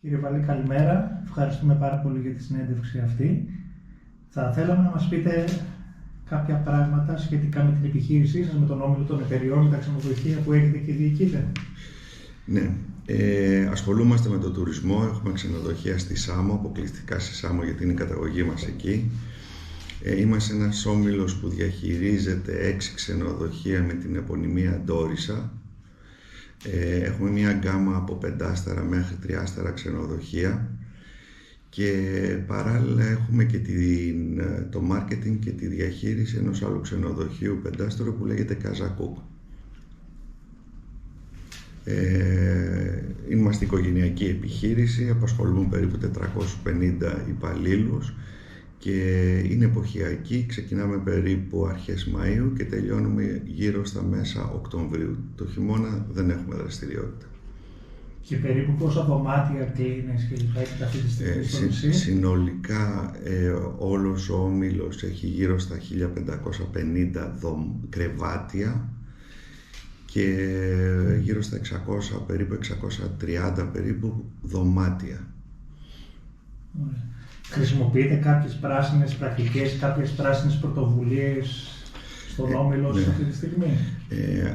Κύριε Βαλή, καλημέρα. Ευχαριστούμε πάρα πολύ για τη συνέντευξη αυτή. Θα θέλαμε να μας πείτε κάποια πράγματα σχετικά με την επιχείρησή σας, με τον όμιλο των εταιριών, με τα ξενοδοχεία που έχετε και διοικείτε. Ναι, ασχολούμαστε με τον τουρισμό, έχουμε ξενοδοχεία στη Σάμο, αποκλειστικά στη Σάμο γιατί είναι η καταγωγή μας εκεί. Είμαστε ένας όμιλος που διαχειρίζεται 6 ξενοδοχεία με την επωνυμία Ντόρισα. Έχουμε μια γκάμα από 5 μέχρι 3 ξενοδοχεία και παράλληλα έχουμε και το marketing και τη διαχείριση ενός άλλου ξενοδοχείου 5 που λέγεται Καζακούκ. Είμαστε οικογενειακή επιχείρηση, απασχολούμε περίπου 450 υπαλλήλους και είναι εποχιακή. Ξεκινάμε περίπου αρχές Μαΐου και τελειώνουμε γύρω στα μέσα Οκτωβρίου. Το χειμώνα δεν έχουμε δραστηριότητα. Και περίπου πόσα δωμάτια, κλίνες και λοιπά έχετε αυτή τη στιγμή στο νησί? Συνολικά όλος ο όμιλος έχει γύρω στα 1550 κρεβάτια και γύρω στα 600, περίπου 630 περίπου δωμάτια. Ωραία. Χρησιμοποιείτε κάποιες πράσινες πρακτικές, κάποιες πράσινες πρωτοβουλίες στον όμιλο σας αυτή τη στιγμή?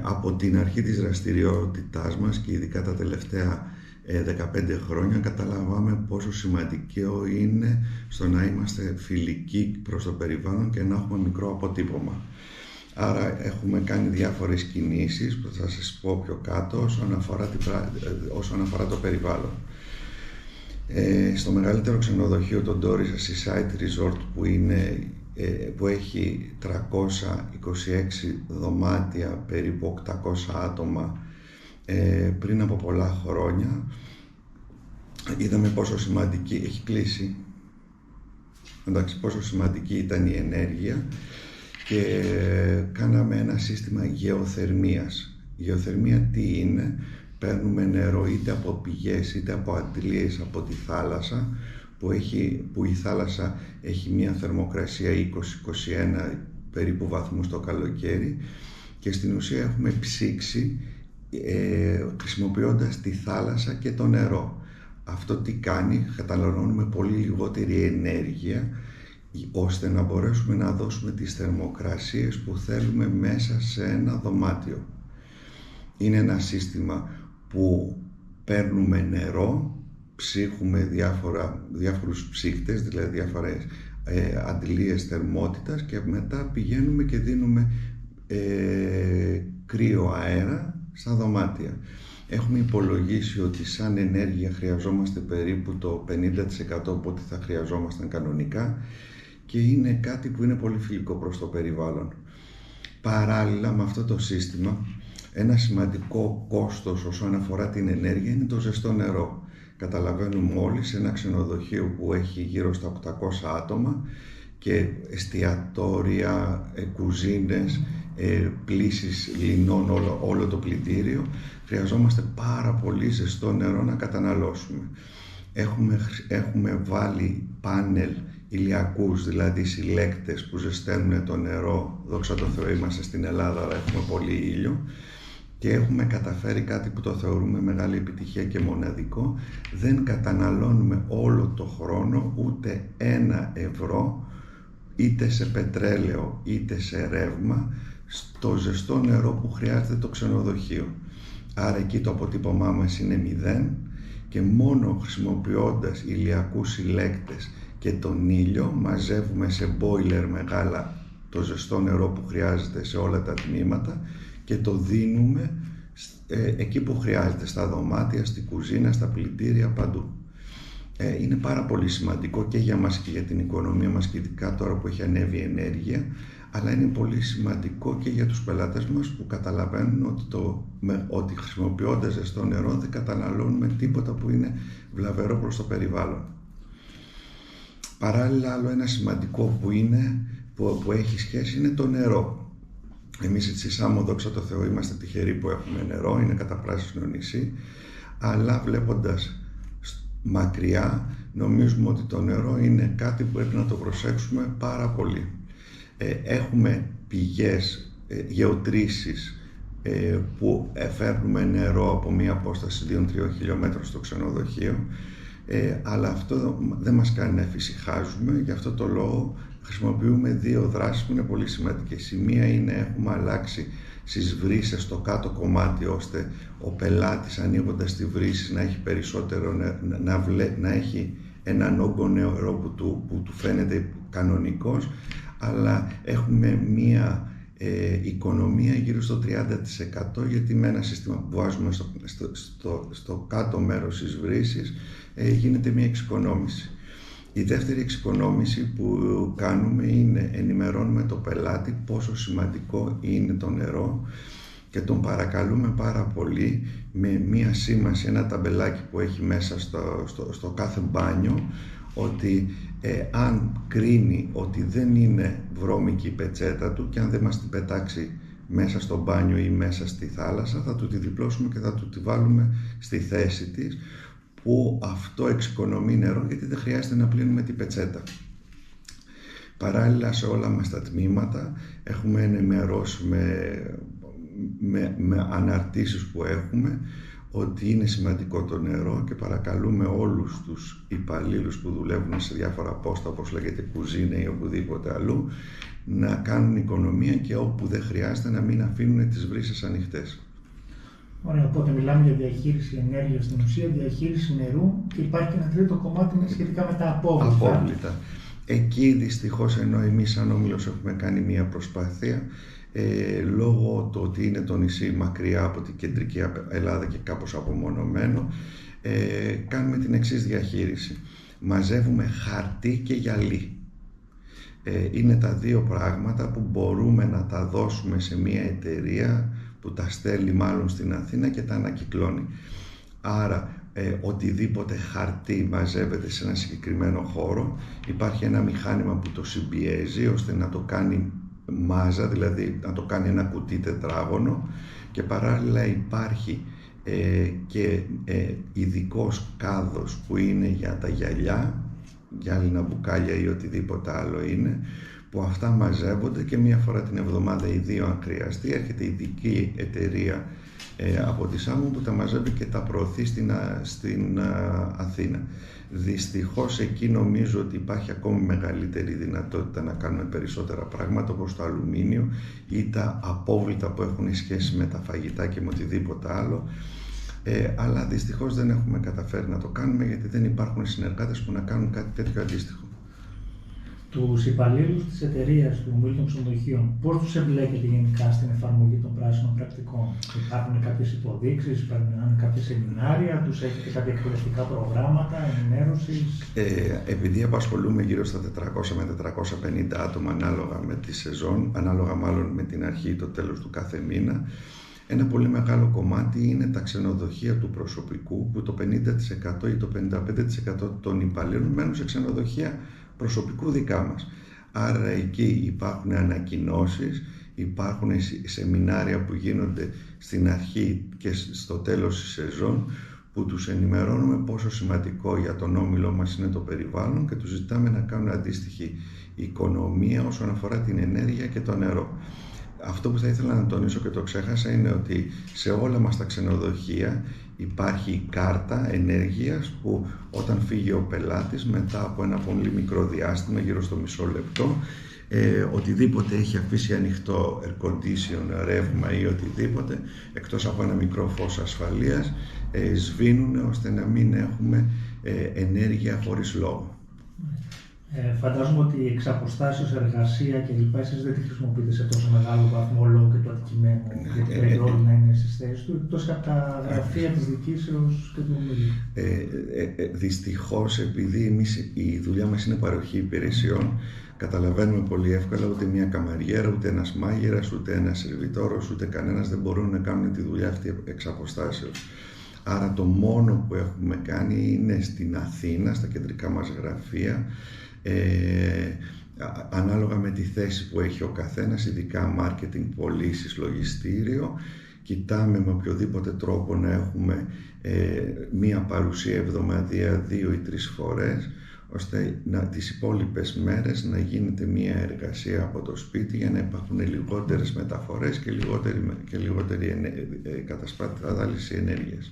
Από την αρχή της δραστηριότητάς μας και ειδικά τα τελευταία 15 χρόνια καταλαβάμε πόσο σημαντικό είναι στο να είμαστε φιλικοί προς το περιβάλλον και να έχουμε μικρό αποτύπωμα. Άρα έχουμε κάνει διάφορες κινήσεις που θα σας πω πιο κάτω όσον αφορά το περιβάλλον. Στο μεγαλύτερο ξενοδοχείο, το Ντόρισα Seaside Resort, που έχει 326 δωμάτια, περίπου 800 άτομα, πριν από πολλά χρόνια, είδαμε πόσο σημαντική, έχει κλείσει, εντάξει, πόσο σημαντική ήταν η ενέργεια και κάναμε ένα σύστημα γεωθερμίας. Γεωθερμία τι είναι? Παίρνουμε νερό είτε από πηγές είτε από αντλίες από τη θάλασσα που η θάλασσα έχει μια θερμοκρασία 20-21 περίπου βαθμούς το καλοκαίρι και στην ουσία έχουμε ψήξει χρησιμοποιώντας τη θάλασσα και το νερό. Αυτό τι κάνει? Καταναλώνουμε πολύ λιγότερη ενέργεια ώστε να μπορέσουμε να δώσουμε τις θερμοκρασίες που θέλουμε μέσα σε ένα δωμάτιο. Είναι ένα σύστημα που παίρνουμε νερό, ψύχουμε διάφορους ψύκτες, δηλαδή διάφορες αντλίες θερμότητας και μετά πηγαίνουμε και δίνουμε κρύο αέρα στα δωμάτια. Έχουμε υπολογίσει ότι σαν ενέργεια χρειαζόμαστε περίπου το 50% από ό,τι θα χρειαζόμασταν κανονικά και είναι κάτι που είναι πολύ φιλικό προς το περιβάλλον. Παράλληλα με αυτό το σύστημα, ένα σημαντικό κόστος όσον αφορά την ενέργεια είναι το ζεστό νερό. Καταλαβαίνουμε όλοι σε ένα ξενοδοχείο που έχει γύρω στα 800 άτομα και εστιατόρια, κουζίνες, πλύσεις λινών, όλο το πλυντήριο, χρειαζόμαστε πάρα πολύ ζεστό νερό να καταναλώσουμε. Έχουμε βάλει πάνελ ηλιακούς, δηλαδή συλλέκτες που ζεσταίνουν το νερό. Δόξα τω Θεώ, είμαστε στην Ελλάδα, αλλά έχουμε πολύ ήλιο και έχουμε καταφέρει κάτι που το θεωρούμε μεγάλη επιτυχία και μοναδικό. Δεν καταναλώνουμε όλο το χρόνο ούτε 1 ευρώ είτε σε πετρέλαιο είτε σε ρεύμα στο ζεστό νερό που χρειάζεται το ξενοδοχείο. Άρα εκεί το αποτύπωμά μας είναι 0 και μόνο χρησιμοποιώντας ηλιακούς συλλέκτες και τον ήλιο μαζεύουμε σε μπόιλερ μεγάλα το ζεστό νερό που χρειάζεται σε όλα τα τμήματα και το δίνουμε εκεί που χρειάζεται, στα δωμάτια, στη κουζίνα, στα πλυντήρια, παντού. Είναι πάρα πολύ σημαντικό και για μας και για την οικονομία μας και ειδικά τώρα που έχει ανέβει η ενέργεια, αλλά είναι πολύ σημαντικό και για τους πελάτες μας που καταλαβαίνουν ότι χρησιμοποιώντας ζεστό νερό δεν καταναλώνουμε τίποτα που είναι βλαβερό προς το περιβάλλον. Παράλληλα, άλλο ένα σημαντικό που έχει σχέση είναι το νερό. Εμείς στη Σάμο, δόξα τω Θεώ, είμαστε τυχεροί που έχουμε νερό, είναι καταπράσινο νησί, αλλά βλέποντας μακριά νομίζουμε ότι το νερό είναι κάτι που πρέπει να το προσέξουμε πάρα πολύ. Έχουμε πηγές, γεωτρήσεις που φέρνουμε νερό από μία απόσταση 2-3 χιλιόμετρων στο ξενοδοχείο. Αλλά αυτό δεν μας κάνει να εφησυχάζουμε, γι' αυτό το λόγο χρησιμοποιούμε δύο δράσεις που είναι πολύ σημαντικές. Η μία είναι έχουμε αλλάξει στις βρύσες στο κάτω κομμάτι, ώστε ο πελάτης ανοίγοντας τη βρύση να έχει περισσότερο, να έχει έναν όγκο νερό που του φαίνεται κανονικός, αλλά έχουμε μία οικονομία γύρω στο 30%, γιατί με ένα σύστημα που βάζουμε στο κάτω μέρος της βρύσης γίνεται μία εξοικονόμηση. Η δεύτερη εξοικονόμηση που κάνουμε είναι ενημερώνουμε το πελάτη πόσο σημαντικό είναι το νερό και τον παρακαλούμε πάρα πολύ με μία σήμανση, ένα ταμπελάκι που έχει μέσα στο κάθε μπάνιο, ότι αν κρίνει ότι δεν είναι βρώμικη η πετσέτα του και αν δεν μας την πετάξει μέσα στο μπάνιο ή μέσα στη θάλασσα, θα του τη διπλώσουμε και θα του τη βάλουμε στη θέση της, που αυτό εξοικονομεί νερό, γιατί δεν χρειάζεται να πλύνουμε την πετσέτα. Παράλληλα, σε όλα μας τα τμήματα έχουμε ενημερώσει με αναρτήσεις που έχουμε ότι είναι σημαντικό το νερό και παρακαλούμε όλους τους υπαλλήλους που δουλεύουν σε διάφορα πόστα, όπως λέγεται κουζίνα ή οπουδήποτε αλλού, να κάνουν οικονομία και όπου δεν χρειάζεται να μην αφήνουν τις βρύσες ανοιχτές. Ωραία, οπότε μιλάμε για διαχείριση ενέργειας, στην ουσία διαχείριση νερού, και υπάρχει ένα τρίτο κομμάτι σχετικά με τα απόβλητα. Εκεί δυστυχώς, ενώ εμείς σαν όμιλος έχουμε κάνει μια προσπάθεια, λόγω του ότι είναι το νησί μακριά από την κεντρική Ελλάδα και κάπως απομονωμένο, κάνουμε την εξής διαχείριση. Μαζεύουμε χαρτί και γυαλί. Είναι τα δύο πράγματα που μπορούμε να τα δώσουμε σε μια εταιρεία που τα στέλνει μάλλον στην Αθήνα και τα ανακυκλώνει. Άρα οτιδήποτε χαρτί μαζεύεται σε ένα συγκεκριμένο χώρο, υπάρχει ένα μηχάνημα που το συμπιέζει ώστε να το κάνει μάζα, δηλαδή να το κάνει ένα κουτί τετράγωνο, και παράλληλα υπάρχει και ειδικός κάδος που είναι για τα γυαλιά, γυάλινα μπουκάλια ή οτιδήποτε άλλο είναι, που αυτά μαζεύονται και μία φορά την εβδομάδα ή δύο αν χρειαστεί έρχεται ειδική εταιρεία από τη Σάμμο που τα μαζεύει και τα προωθεί στην Αθήνα. Δυστυχώς εκεί νομίζω ότι υπάρχει ακόμη μεγαλύτερη δυνατότητα να κάνουμε περισσότερα πράγματα, όπως το αλουμίνιο ή τα απόβλητα που έχουν σχέση με τα φαγητά και με οτιδήποτε άλλο, αλλά δυστυχώς δεν έχουμε καταφέρει να το κάνουμε, γιατί δεν υπάρχουν συνεργάτες που να κάνουν κάτι τέτοιο αντίστοιχο. Τους υπαλλήλους της εταιρείας του ομίλου των ξενοδοχείων, πώς τους εμπλέκετε γενικά στην εφαρμογή των πράσινων πρακτικών? Υπάρχουν κάποιες υποδείξεις, υπάρχουν κάποια σεμινάρια, τους έχετε κάποια εκπαιδευτικά προγράμματα ενημέρωσης? Επειδή απασχολούμε γύρω στα 400 με 450 άτομα ανάλογα με τη σεζόν, ανάλογα μάλλον με την αρχή ή το τέλος του κάθε μήνα, ένα πολύ μεγάλο κομμάτι είναι τα ξενοδοχεία του προσωπικού, που το 50% ή το 55% των υπαλλήλων μένουν σε ξενοδοχεία προσωπικού δικά μας. Άρα εκεί υπάρχουν ανακοινώσεις, υπάρχουν σεμινάρια που γίνονται στην αρχή και στο τέλος της σεζόν, που τους ενημερώνουμε πόσο σημαντικό για τον όμιλό μας είναι το περιβάλλον και τους ζητάμε να κάνουν αντίστοιχη οικονομία όσον αφορά την ενέργεια και το νερό. Αυτό που θα ήθελα να τονίσω και το ξέχασα είναι ότι σε όλα μας τα ξενοδοχεία υπάρχει η κάρτα ενέργειας, που όταν φύγει ο πελάτης μετά από ένα πολύ μικρό διάστημα, γύρω στο μισό λεπτό, οτιδήποτε έχει αφήσει ανοιχτό, air condition, ρεύμα ή οτιδήποτε, εκτός από ένα μικρό φως ασφαλείας, σβήνουν ώστε να μην έχουμε ενέργεια χωρίς λόγο. Φαντάζομαι ότι εξ αποστάσεως εργασία και λοιπά εσείς δεν τη χρησιμοποιείτε σε τόσο μεγάλο βαθμό λόγω και του αντικειμένου, γιατί πρέπει όλοι να είναι στις θέσεις του, εκτός από τα γραφεία της διοικήσεως και του ομίλου. Δυστυχώς, επειδή η δουλειά μας είναι παροχή υπηρεσιών, καταλαβαίνουμε πολύ εύκολα ότι μια καμαριέρα, ούτε ένας μάγειρας, ούτε ένας σερβιτόρος, ούτε κανένας δεν μπορούν να κάνουν τη δουλειά αυτή εξ αποστάσεως. Άρα το μόνο που έχουμε κάνει είναι στην Αθήνα, στα κεντρικά μας γραφεία, ανάλογα με τη θέση που έχει ο καθένας, ειδικά marketing, πωλήσεις, λογιστήριο, κοιτάμε με οποιοδήποτε τρόπο να έχουμε μία παρουσία εβδομαδιαία 2 ή 3 φορές, ώστε τις υπόλοιπες μέρες να γίνεται μία εργασία από το σπίτι για να υπάρχουν λιγότερες μεταφορές και λιγότερη κατασπάτηση ενέργειας.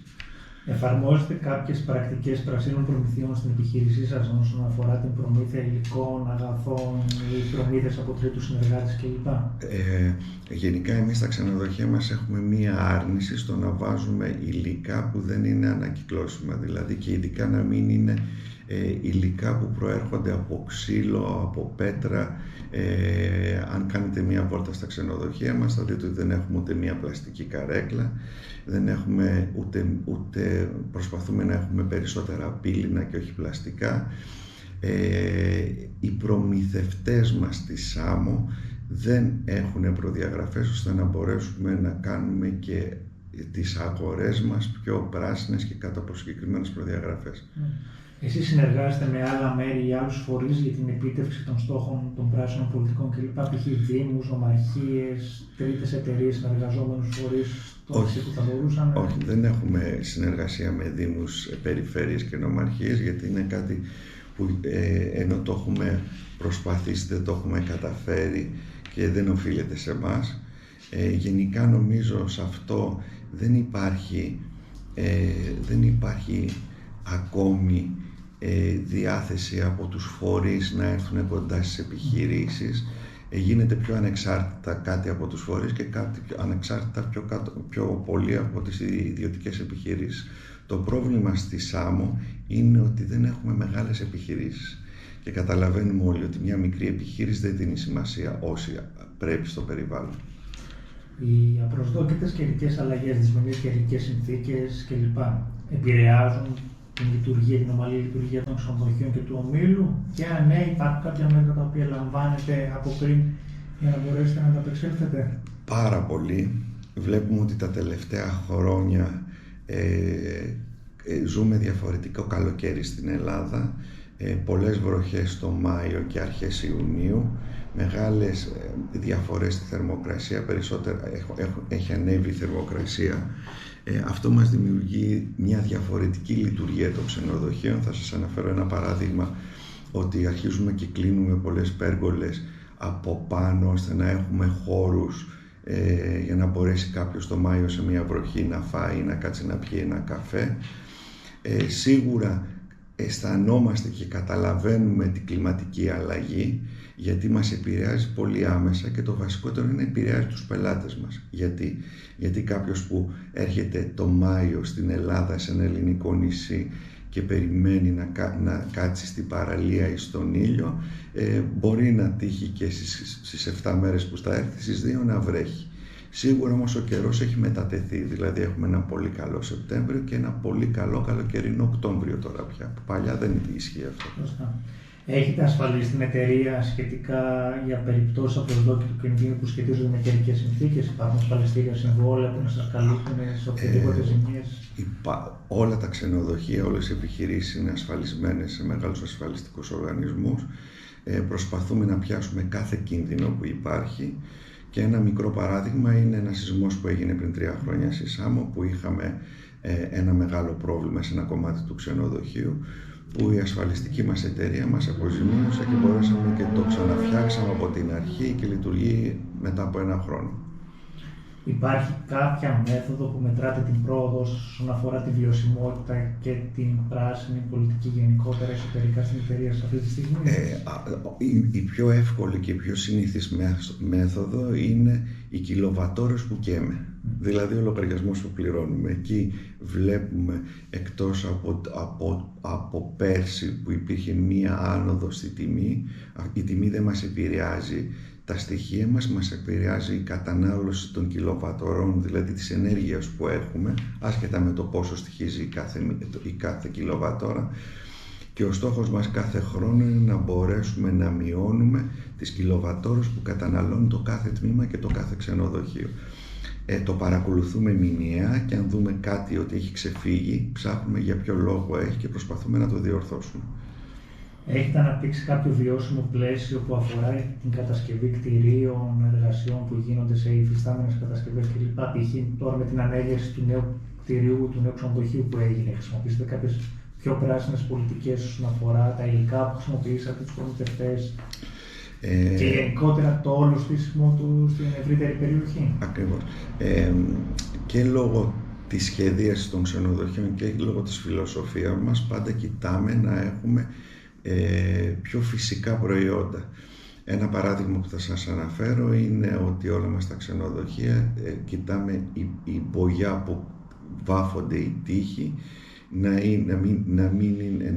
Εφαρμόζετε κάποιες πρακτικές πρασίνων προμηθειών στην επιχείρησή σας όσον αφορά την προμήθεια υλικών, αγαθών ή προμήθειες από τρίτους συνεργάτες κλπ? Γενικά εμείς στα ξενοδοχεία μας έχουμε μία άρνηση στο να βάζουμε υλικά που δεν είναι ανακυκλώσιμα, δηλαδή και ειδικά να μην είναι υλικά που προέρχονται από ξύλο, από πέτρα. Αν κάνετε μία βόλτα στα ξενοδοχεία μας θα δείτε ότι δεν έχουμε ούτε μία πλαστική καρέκλα, δεν έχουμε ούτε προσπαθούμε να έχουμε περισσότερα πύληνα και όχι πλαστικά. Οι προμηθευτές μας στη ΣΑΜΟ δεν έχουν προδιαγραφές ώστε να μπορέσουμε να κάνουμε και τις αγορές μας πιο πράσινες και κάτω από συγκεκριμένες προδιαγραφές. Εσείς συνεργάζεστε με άλλα μέρη ή άλλους φορείς για την επίτευξη των στόχων των πράσινων πολιτικών κλπ. Π.χ. δήμους, νομαρχίες, τρίτες εταιρείες, συνεργαζόμενους φορείς, όχι, που θα μπορούσαν? Όχι, δεν έχουμε συνεργασία με δήμους, περιφέρειες και νομαρχίες, γιατί είναι κάτι που ενώ το έχουμε προσπαθήσει, δεν το έχουμε καταφέρει και δεν οφείλεται σε εμάς. Γενικά νομίζω σε αυτό δεν υπάρχει ακόμη διάθεση από τους φορείς να έρθουν κοντά στις επιχειρήσεις. Γίνεται πιο ανεξάρτητα κάτι από τους φορείς και κάτι ανεξάρτητα πιο πολύ από τις ιδιωτικές επιχειρήσεις. Το πρόβλημα στη ΣΑΜΟ είναι ότι δεν έχουμε μεγάλες επιχειρήσεις και καταλαβαίνουμε όλοι ότι μια μικρή επιχείρηση δεν δίνει σημασία όση πρέπει στο περιβάλλον. Οι απροσδόκητες καιρικές αλλαγές, δυσμενείς καιρικές συνθήκες κλπ. Επηρεάζουν την λειτουργία, την ομαλή λειτουργία των ξενοδοχείων και του ομίλου, και αν ναι, υπάρχουν κάποια μέτρα τα οποία λαμβάνετε από πριν για να μπορέσετε να ανταπεξέλθετε? Πάρα πολύ. Βλέπουμε ότι τα τελευταία χρόνια ζούμε διαφορετικό καλοκαίρι στην Ελλάδα. Πολλές βροχές το Μάιο και αρχές Ιουνίου, μεγάλες διαφορές στη θερμοκρασία, περισσότερα έχει ανέβει η θερμοκρασία. Αυτό μας δημιουργεί μια διαφορετική λειτουργία των ξενοδοχείων. Θα σας αναφέρω ένα παράδειγμα, ότι αρχίζουμε και κλείνουμε πολλές πέργολες από πάνω ώστε να έχουμε χώρους για να μπορέσει κάποιος το Μάιο σε μια βροχή να φάει ή να κάτσει να πιει ένα καφέ. Σίγουρα αισθανόμαστε και καταλαβαίνουμε την κλιματική αλλαγή, γιατί μας επηρεάζει πολύ άμεσα, και το βασικότερο είναι επηρεάζει τους πελάτες μας. Γιατί κάποιος που έρχεται το Μάιο στην Ελλάδα σε ένα ελληνικό νησί και περιμένει να κάτσει στην παραλία ή στον ήλιο, μπορεί να τύχει και στις 7 μέρες που θα έρθει, στις 2 να βρέχει. Σίγουρα όμως ο καιρός έχει μετατεθεί, δηλαδή έχουμε ένα πολύ καλό Σεπτέμβριο και ένα πολύ καλό καλοκαιρινό Οκτώβριο τώρα πια. Παλιά δεν ισχύει αυτό. Έχετε ασφαλίσει την εταιρεία σχετικά για περιπτώσεις απροσδόκητου κινδύνου που σχετίζονται με καιρικές συνθήκες? Υπάρχουν ασφαλιστήρια, συμβόλαια που να σας καλύπτουν σε οποιαδήποτε ζημίες? Όλα τα ξενοδοχεία, όλες οι επιχειρήσεις είναι ασφαλισμένες σε μεγάλους ασφαλιστικούς οργανισμούς. Προσπαθούμε να πιάσουμε κάθε κίνδυνο που υπάρχει. Και ένα μικρό παράδειγμα είναι ένας σεισμός που έγινε πριν 3 χρόνια στη ΣΑΜΟ, που είχαμε ένα μεγάλο πρόβλημα σε ένα κομμάτι του ξενοδοχείου, που η ασφαλιστική μας εταιρεία μας αποζημίωσε και μπορέσαμε και το ξαναφτιάξαμε από την αρχή και λειτουργεί μετά από 1 χρόνο. Υπάρχει κάποια μέθοδο που μετράτε την πρόοδο όσον αφορά τη βιωσιμότητα και την πράσινη πολιτική γενικότερα εσωτερικά στην εταιρεία σε αυτή τη στιγμή? Η πιο εύκολη και η πιο συνήθις μέθοδο είναι οι κιλοβατόρες που καίμε. Δηλαδή ο λογαριασμός που πληρώνουμε. Εκεί βλέπουμε, εκτός από πέρσι που υπήρχε μία άνοδο στη τιμή, η τιμή δεν μας επηρεάζει τα στοιχεία μας επηρεάζει η κατανάλωση των κιλοβατορών, δηλαδή της ενέργειας που έχουμε, άσχετα με το πόσο στοιχίζει η κάθε κιλοβατόρα. Και ο στόχος μας κάθε χρόνο είναι να μπορέσουμε να μειώνουμε τις κιλοβατόρες που καταναλώνει το κάθε τμήμα και το κάθε ξενοδοχείο. Το παρακολουθούμε μηνιαία και αν δούμε κάτι ότι έχει ξεφύγει, ψάχνουμε για ποιο λόγο έχει και προσπαθούμε να το διορθώσουμε. Έχετε αναπτύξει κάποιο βιώσιμο πλαίσιο που αφορά την κατασκευή κτηρίων, εργασιών που γίνονται σε υφιστάμενες κατασκευές κλπ? Π.χ. τώρα με την ανέγερση του νέου κτηρίου, του νέου ξενοδοχείου που έγινε, χρησιμοποιήσετε κάποιες πιο πράσινες πολιτικές όσον αφορά τα υλικά που χρησιμοποιήσατε, τους προμηθευτές και γενικότερα το όλο στήσιμο του στην ευρύτερη περιοχή? Ακριβώς. Και λόγω τη σχεδίαση των ξενοδοχείων και λόγω της φιλοσοφίας μας πάντα κοιτάμε να έχουμε πιο φυσικά προϊόντα. Ένα παράδειγμα που θα σας αναφέρω είναι ότι όλα μας τα ξενοδοχεία κοιτάμε η μπογιά που βάφονται οι τοίχοι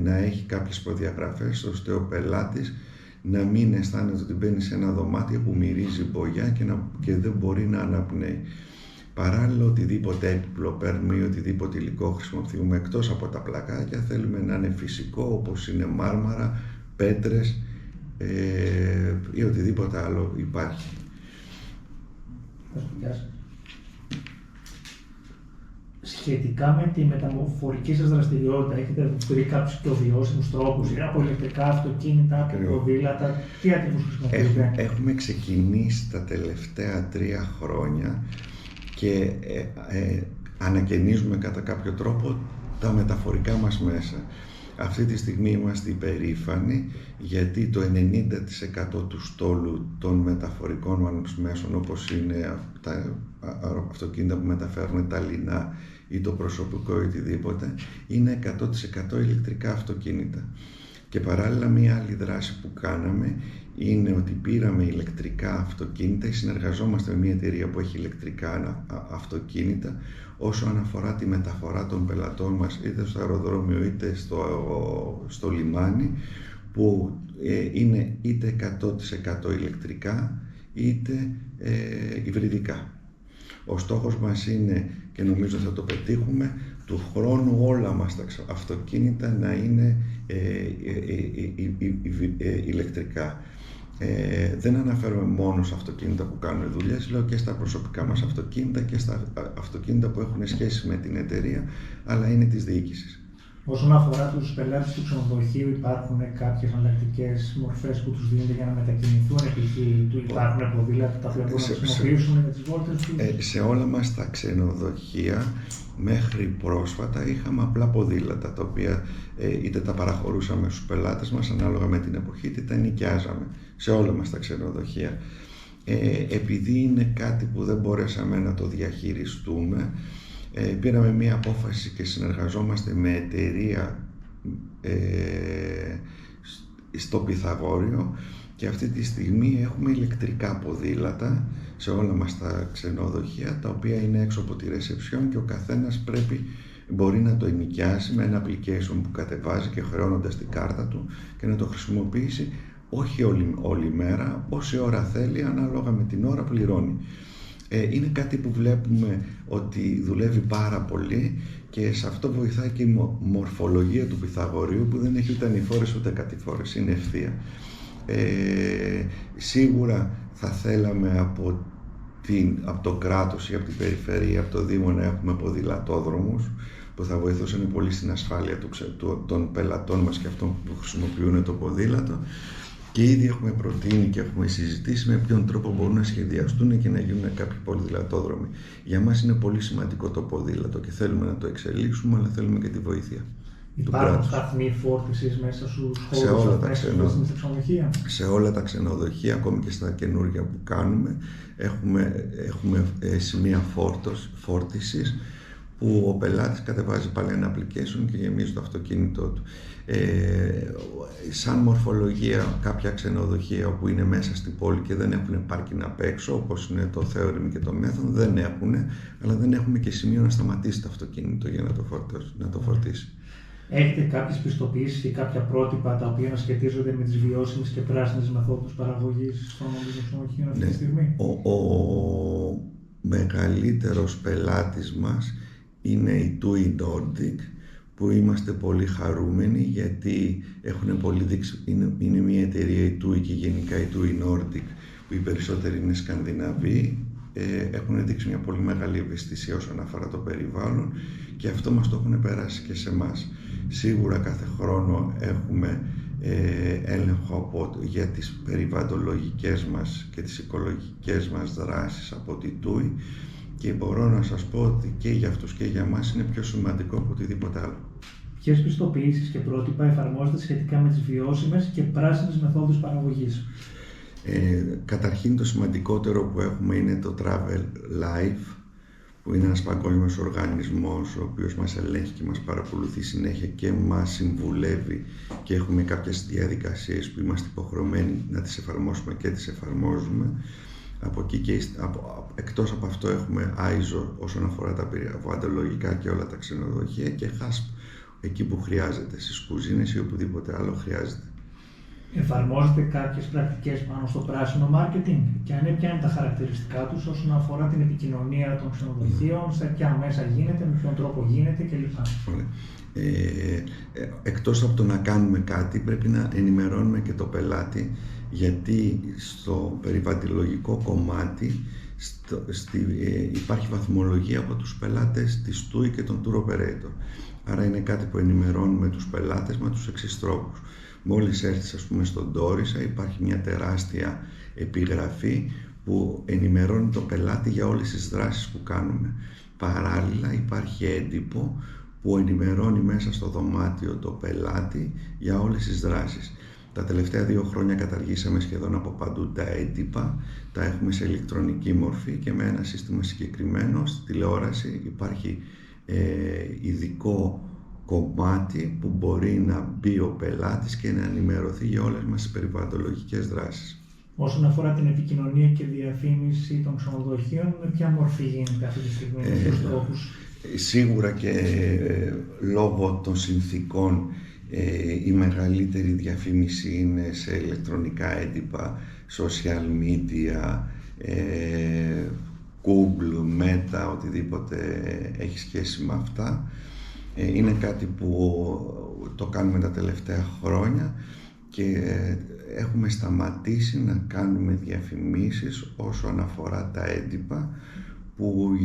να έχει κάποιες προδιαγραφές ώστε ο πελάτης να μην αισθάνεται ότι μπαίνει σε ένα δωμάτιο που μυρίζει μπογιά και δεν μπορεί να αναπνέει. Παράλληλα, οτιδήποτε έπιπλο παίρνουμε ή οτιδήποτε υλικό χρησιμοποιούμε εκτός από τα πλακάκια θέλουμε να είναι φυσικό, όπως είναι μάρμαρα, πέτρες ή οτιδήποτε άλλο υπάρχει. Σχετικά με τη μεταμορφωρική σας δραστηριότητα, έχετε βρει κάποιους πιο βιώσιμους τρόπους, από ηλεκτρικά αυτοκίνητα, από ποδήλατα, τι ακριβώς χρησιμοποιείτε? Έχουμε ξεκινήσει τα τελευταία 3 χρόνια και ανακαινίζουμε κατά κάποιο τρόπο τα μεταφορικά μας μέσα. Αυτή τη στιγμή είμαστε υπερήφανοι γιατί το 90% του στόλου των μεταφορικών μας μέσων, όπως είναι τα αυτοκίνητα που μεταφέρουν τα λινά ή το προσωπικό ή οτιδήποτε, είναι 100% ηλεκτρικά αυτοκίνητα. Και παράλληλα μία άλλη δράση που κάναμε είναι ότι πήραμε ηλεκτρικά αυτοκίνητα ή συνεργαζόμαστε με μια εταιρεία που έχει ηλεκτρικά αυτοκίνητα όσον αφορά τη μεταφορά των πελατών μας είτε στο αεροδρόμιο είτε στο λιμάνι, που είναι είτε 100% ηλεκτρικά είτε υβριδικά. Ο στόχος μας είναι, και νομίζω θα το πετύχουμε, του χρόνου όλα μας τα αυτοκίνητα να είναι ηλεκτρικά. Δεν αναφέρομαι μόνο σε αυτοκίνητα που κάνουν δουλειές, λέω και στα προσωπικά μας αυτοκίνητα και στα αυτοκίνητα που έχουν σχέση με την εταιρεία, αλλά είναι της διοίκησης. Όσον αφορά τους πελάτες του ξενοδοχείου, υπάρχουν κάποιες εναλλακτικές μορφές που τους δίνονται για να μετακινηθούν, υπάρχουν ποδήλατα τα οποία μπορούν να χρησιμοποιήσουν για τις βόλτες τους? Σε όλα μας τα ξενοδοχεία μέχρι πρόσφατα είχαμε απλά ποδήλατα, τα οποία είτε τα παραχωρούσαμε στους πελάτες μας ανάλογα με την εποχή, είτε τα νοικιάζαμε σε όλα μας τα ξενοδοχεία. Επειδή είναι κάτι που δεν μπορέσαμε να το διαχειριστούμε, πήραμε μία απόφαση και συνεργαζόμαστε με εταιρεία στο Πυθαγόριο και αυτή τη στιγμή έχουμε ηλεκτρικά ποδήλατα σε όλα μας τα ξενοδοχεία, τα οποία είναι έξω από τη ρεσεψιόν και ο καθένας μπορεί να το ενοικιάσει με ένα application που κατεβάζει και χρεώνοντας την κάρτα του και να το χρησιμοποιήσει όχι όλη μέρα, όση ώρα θέλει, ανάλογα με την ώρα πληρώνει. Είναι κάτι που βλέπουμε ότι δουλεύει πάρα πολύ και σε αυτό βοηθάει και η μορφολογία του Πυθαγορίου, που δεν έχει ούτε ανηφόρες ούτε κατηφόρες, είναι ευθεία. Σίγουρα θα θέλαμε από το κράτος ή από την περιφέρεια, από το Δήμο, να έχουμε ποδηλατόδρομους που θα βοηθούσαν πολύ στην ασφάλεια των πελατών μας και αυτών που χρησιμοποιούν το ποδήλατο. Και ήδη έχουμε προτείνει και έχουμε συζητήσει με ποιον τρόπο μπορούν να σχεδιαστούν και να γίνουν κάποιοι ποδηλατόδρομοι. Για μας είναι πολύ σημαντικό το ποδήλατο και θέλουμε να το εξελίξουμε, αλλά θέλουμε και τη βοήθεια. Υπάρχουν σταθμοί φόρτισης μέσα στους χώρους στα ξενοδοχεία? Σε όλα τα ξενοδοχεία, ακόμη και στα καινούργια που κάνουμε, έχουμε σημεία φόρτισης που ο πελάτης κατεβάζει πάλι ένα application και γεμίζει το αυτοκίνητό του. Σαν μορφολογία, κάποια ξενοδοχεία που είναι μέσα στην πόλη και δεν έχουν πάρκινγκ απ' έξω, όπως είναι το Theorem και το Method, δεν έχουν, αλλά δεν έχουμε και σημείο να σταματήσει το αυτοκίνητο για να το φορτίσει. Έχετε κάποιες πιστοποιήσεις και κάποια πρότυπα τα οποία να σχετίζονται με τις βιώσιμες και πράσινες μεθόδους παραγωγής των ξενοδοχείων αυτή τη στιγμή? Ο μεγαλύτερος πελάτης μας είναι η TUI Nordic, που είμαστε πολύ χαρούμενοι γιατί έχουν πολύ δείξει, είναι μια εταιρεία η TUI και γενικά η TUI Nordic, που οι περισσότεροι είναι Σκανδιναβοί, έχουν δείξει μια πολύ μεγάλη ευαισθησία όσον αφορά το περιβάλλον και αυτό μας το έχουν περάσει και σε εμάς. Σίγουρα κάθε χρόνο έχουμε έλεγχο για τις περιβαλλοντολογικές μας και τις οικολογικές μας δράσεις από τη TUI και μπορώ να σας πω ότι και για αυτούς και για μας είναι πιο σημαντικό από οτιδήποτε άλλο. Ποιες πιστοποιήσεις και πρότυπα εφαρμόζονται σχετικά με τις βιώσιμες και πράσινες μεθόδους παραγωγής? Καταρχήν το σημαντικότερο που έχουμε είναι το Travel Life, που είναι ένας παγκόσμιος οργανισμός ο οποίος μας ελέγχει και μας παρακολουθεί συνέχεια και μας συμβουλεύει και έχουμε κάποιες διαδικασίες που είμαστε υποχρεωμένοι να τις εφαρμόσουμε και τις εφαρμόζουμε. Από εκεί και εκτός από αυτό έχουμε ISO όσον αφορά τα περιβαλλοντολογικά και όλα τα ξενοδοχεία και HACCP εκεί που χρειάζεται, στις κουζίνες ή οπουδήποτε άλλο χρειάζεται. Εφαρμόζετε κάποιες πρακτικές πάνω στο πράσινο μάρκετινγκ και αν ποια είναι τα χαρακτηριστικά τους όσον αφορά την επικοινωνία των ξενοδοχείων, σε ποια μέσα γίνεται, με ποιον τρόπο γίνεται κλπ. Εκτός από το να κάνουμε κάτι, πρέπει να ενημερώνουμε και το πελάτη, γιατί στο περιβαλλοντολογικό κομμάτι υπάρχει βαθμολογία από τους πελάτες της TUI και των tour operator. Άρα είναι κάτι που ενημερώνουμε τους πελάτες με τους εξής τρόπους. Μόλις έρθεις, ας πούμε, στον Τόρισα, υπάρχει μια τεράστια επιγραφή που ενημερώνει το πελάτη για όλες τις δράσεις που κάνουμε. Παράλληλα υπάρχει έντυπο που ενημερώνει μέσα στο δωμάτιο το πελάτη για όλες τις δράσεις. Τα τελευταία 2 χρόνια καταργήσαμε σχεδόν από παντού τα έντυπα, τα έχουμε σε ηλεκτρονική μορφή και με ένα σύστημα συγκεκριμένο. Στη τηλεόραση υπάρχει ειδικό κομμάτι που μπορεί να μπει ο πελάτης και να ενημερωθεί για όλες μας τις περιβαλλοντολογικές δράσεις. Όσον αφορά την επικοινωνία και διαφήμιση των ξενοδοχείων, με ποια μορφή γίνεται αυτή τη στιγμή, με ποιους τρόπους? Σίγουρα και λόγω των συνθήκων η μεγαλύτερη διαφήμιση είναι σε ηλεκτρονικά έντυπα, social media, Google, Meta, οτιδήποτε έχει σχέση με αυτά. Είναι κάτι που το κάνουμε τα τελευταία χρόνια και έχουμε σταματήσει να κάνουμε διαφημίσεις όσον αφορά τα έντυπα που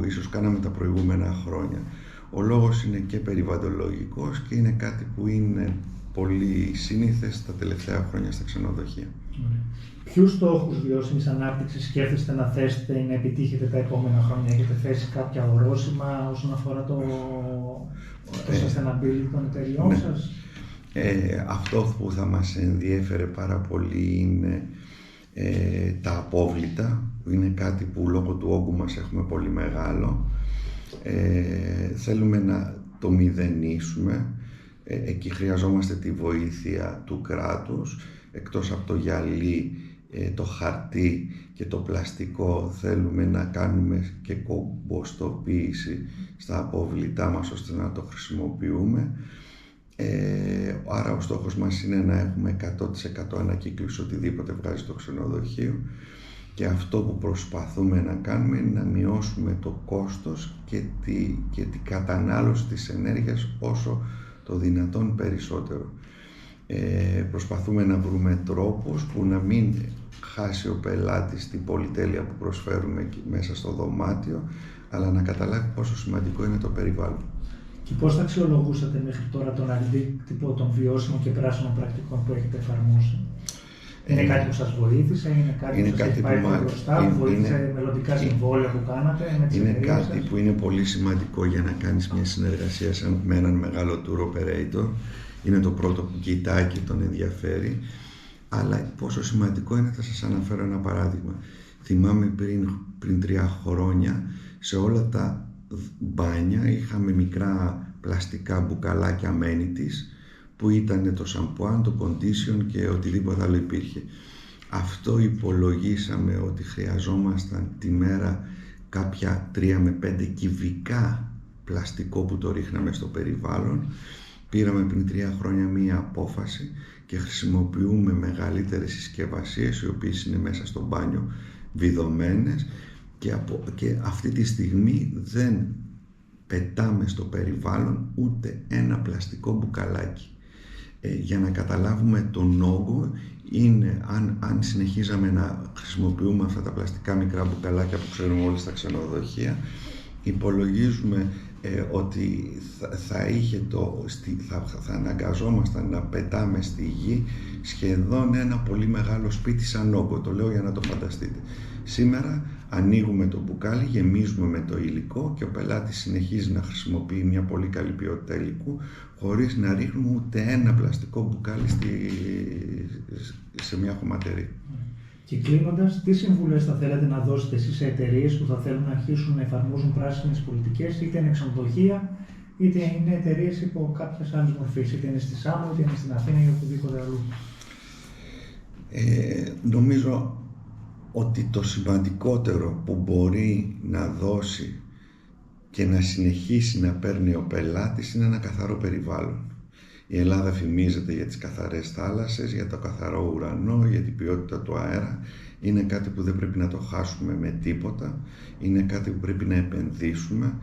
ίσως κάναμε τα προηγούμενα χρόνια. Ο λόγος είναι και περιβαλλοντολογικός και είναι κάτι που είναι πολύ σύνηθες τα τελευταία χρόνια στα ξενοδοχεία. Ποιους στόχους βιώσιμης ανάπτυξης σκέφτεστε να θέσετε ή να επιτύχετε τα επόμενα χρόνια? Έχετε θέσει κάποια ορόσημα όσον αφορά το sustainability των εταιριών σας? Αυτό που θα μας ενδιέφερε πάρα πολύ είναι τα απόβλητα, που είναι κάτι που λόγω του όγκου μας έχουμε πολύ μεγάλο. Θέλουμε να το μηδενίσουμε. Εκεί χρειαζόμαστε τη βοήθεια του κράτους. Εκτός από το γυαλί, το χαρτί και το πλαστικό, θέλουμε να κάνουμε και κομποστοποίηση στα απόβλητά μας ώστε να το χρησιμοποιούμε. Άρα ο στόχος μας είναι να έχουμε 100% ανακύκλωση οτιδήποτε βγάζει το ξενοδοχείο και αυτό που προσπαθούμε να κάνουμε είναι να μειώσουμε το κόστος και την κατανάλωση της ενέργειας όσο το δυνατόν περισσότερο. Προσπαθούμε να βρούμε τρόπους που να μην χάσει ο πελάτης την πολυτέλεια που προσφέρουμε μέσα στο δωμάτιο, αλλά να καταλάβει πόσο σημαντικό είναι το περιβάλλον. Και πώς θα αξιολογούσατε μέχρι τώρα τον αντίκτυπο των βιώσιμων και πράσινων πρακτικών που έχετε εφαρμόσει? Είναι κάτι που σας βοήθησε, είναι κάτι που σας έχει πάει μπροστά, που βοήθησε μελλοντικά συμβόλαια που κάνατε με τις εταιρείες σας? Είναι κάτι που είναι πολύ σημαντικό για να κάνεις μια συνεργασία με έναν μεγάλο tour operator. Είναι το πρώτο που κοιτάει και τον ενδιαφέρει. Αλλά πόσο σημαντικό είναι, θα σας αναφέρω ένα παράδειγμα. Θυμάμαι πριν 3 χρόνια σε όλα τα μπάνια είχαμε μικρά πλαστικά μπουκαλάκια amenities που ήταν το σαμπουάν, το condition και οτιδήποτε άλλο υπήρχε. Αυτό υπολογίσαμε ότι χρειαζόμασταν τη μέρα κάποια 3 με 5 κυβικά πλαστικό που το ρίχναμε στο περιβάλλον. Πήραμε πριν 3 χρόνια μία απόφαση και χρησιμοποιούμε μεγαλύτερες συσκευασίες οι οποίες είναι μέσα στο μπάνιο βιδωμένες και αυτή τη στιγμή δεν πετάμε στο περιβάλλον ούτε ένα πλαστικό μπουκαλάκι. Για να καταλάβουμε τον όγκο, είναι αν συνεχίζαμε να χρησιμοποιούμε αυτά τα πλαστικά μικρά μπουκαλάκια που ξέρουμε όλοι στα ξενοδοχεία, υπολογίζουμε ότι θα αναγκαζόμασταν να πετάμε στη γη σχεδόν ένα πολύ μεγάλο σπίτι σαν όγκο. Το λέω για να το φανταστείτε. Σήμερα ανοίγουμε το μπουκάλι, γεμίζουμε με το υλικό και ο πελάτης συνεχίζει να χρησιμοποιεί μια πολύ καλή ποιότητα υλικού χωρίς να ρίχνουμε ούτε ένα πλαστικό μπουκάλι σε μια χωματερή. Και κλείνοντας, τι συμβουλές θα θέλετε να δώσετε εσείς σε εταιρείες που θα θέλουν να αρχίσουν να εφαρμόζουν πράσινες πολιτικές, είτε είναι ξενοδοχεία, είτε είναι εταιρείες υπό κάποιες άλλες μορφές, είτε είναι στη Σάμο, είτε είναι στην Αθήνα ή οπουδήποτε αλλού? Νομίζω ότι το σημαντικότερο που μπορεί να δώσει και να συνεχίσει να παίρνει ο πελάτης είναι ένα καθαρό περιβάλλον. Η Ελλάδα φημίζεται για τις καθαρές θάλασσες, για το καθαρό ουρανό, για την ποιότητα του αέρα. Είναι κάτι που δεν πρέπει να το χάσουμε με τίποτα. Είναι κάτι που πρέπει να επενδύσουμε.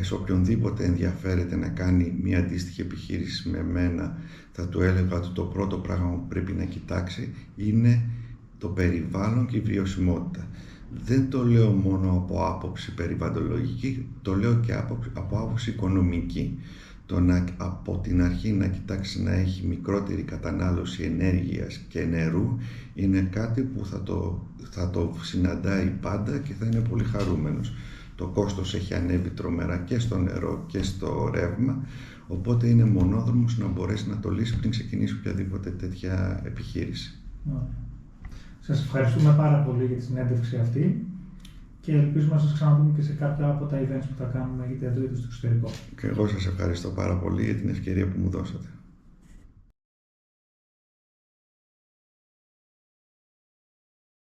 Σε οποιονδήποτε ενδιαφέρεται να κάνει μια αντίστοιχη επιχείρηση με μένα, θα του έλεγα ότι το πρώτο πράγμα που πρέπει να κοιτάξει είναι το περιβάλλον και η βιωσιμότητα. Δεν το λέω μόνο από άποψη περιβαλλοντολογική, το λέω και από άποψη οικονομική. Το να από την αρχή να κοιτάξει να έχει μικρότερη κατανάλωση ενέργειας και νερού είναι κάτι που θα το συναντάει πάντα και θα είναι πολύ χαρούμενος. Το κόστος έχει ανέβει τρομερά και στο νερό και στο ρεύμα, οπότε είναι μονόδρομος να μπορέσει να το λύσει πριν ξεκινήσει οποιαδήποτε τέτοια επιχείρηση. Σας ευχαριστούμε πάρα πολύ για τη συνέντευξη αυτή και ελπίζουμε να σας ξαναδούμε και σε κάποια από τα events που θα κάνουμε είτε εδώ είτε στο εξωτερικό. Και εγώ σας ευχαριστώ πάρα πολύ για την ευκαιρία που μου δώσατε.